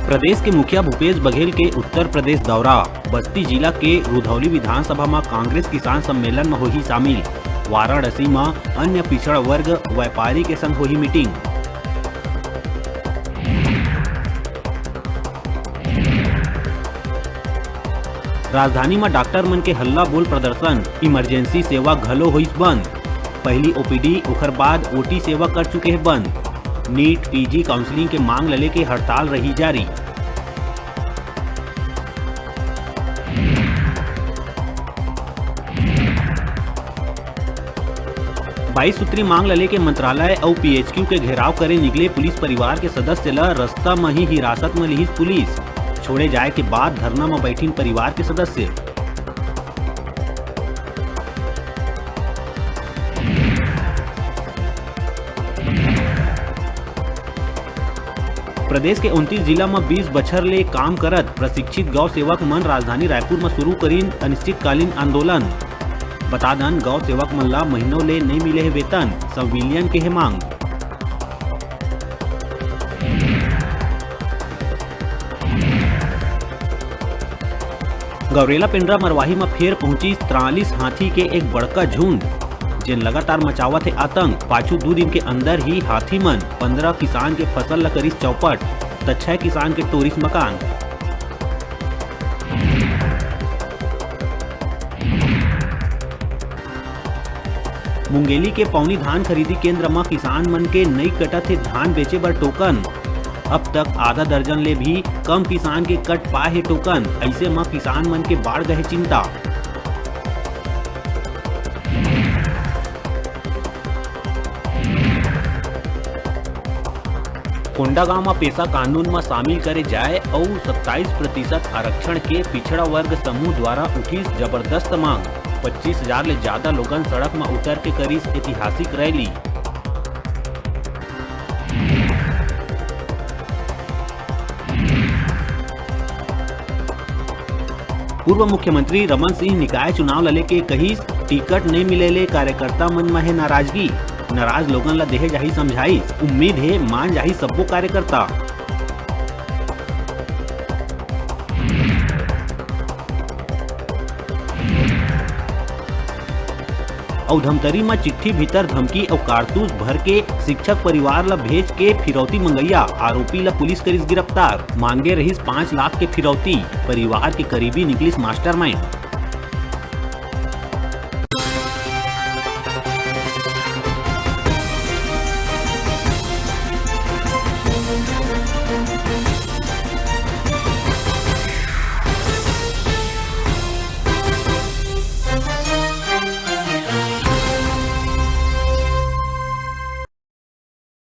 प्रदेश के मुखिया भूपेश बघेल के उत्तर प्रदेश दौरा। बस्ती जिला के रुधौली विधानसभा में कांग्रेस किसान सम्मेलन में होही शामिल। वाराणसी में अन्य पिछड़ा वर्ग व्यापारी के संग होही मीटिंग। राजधानी में डॉक्टर मन के हल्ला बोल प्रदर्शन। इमरजेंसी सेवा घलो होइस बंद। पहली ओपीडी ओकर बाद ओटी सेवा कर चुके हैं बंद। नीट पीजी काउंसलिंग के मांग लले के हड़ताल रही जारी। बाईस सूत्री मांग लले के मंत्रालय और पीएचक्यू के घेराव करे निकले पुलिस परिवार के सदस्य ला रास्ता में ही हिरासत में लिहिस पुलिस। छोड़े जाए के बाद धरना में बैठीन परिवार के सदस्य। प्रदेश के 29 जिला में 20 बछर ले काम करत प्रशिक्षित गौ सेवक मन राजधानी रायपुर में शुरू करीन अनिश्चितकालीन आंदोलन। बता दन गौ सेवक मन ला महीनों ले नहीं मिले है वेतन, संविलियन के है मांग। गौरेला पिंडरा मरवाही में फिर पहुंची 43 हाथी के एक बड़का झुंड, जिन लगातार मचावत है आतंक। पाछू 2 दिन के अंदर ही हाथी मन 15 किसान के फसल ला करीस चौपट, तो 6 किसान के तोरिस मकान। मुंगेली के पौनी धान खरीदी केंद्र में किसान मन के नई कटत है धान बेचे बर टोकन। अब तक आधा दर्जन ले भी कम किसान के कट पाए है टोकन। ऐसे में किसान मन के बाढ़ गए चिंता। कोंडागांव में पेशा कानून में शामिल करे जाए और 27% आरक्षण के पिछड़ा वर्ग समूह द्वारा उठी जबरदस्त मांग। 25,000 ले ज्यादा लोगन सड़क में उतर के करीस ऐतिहासिक रैली। पूर्व मुख्यमंत्री रमन सिंह निकाय चुनाव लले के कहिस टिकट नहीं मिलेले कार्यकर्ता मन में है नाराजगी। नाराज लोगन ला देहे जाही समझाई, उम्मीद है मान जाही सबो कार्यकर्ता। और धमतरी में चिट्ठी भीतर धमकी और कारतूस भर के शिक्षक परिवार ला भेज के फिरौती मंगैया। आरोपी ला पुलिस करीस गिरफ्तार। मांगे रहीस 5 लाख के फिरौती। परिवार के करीबी निकलिस मास्टरमाइंड।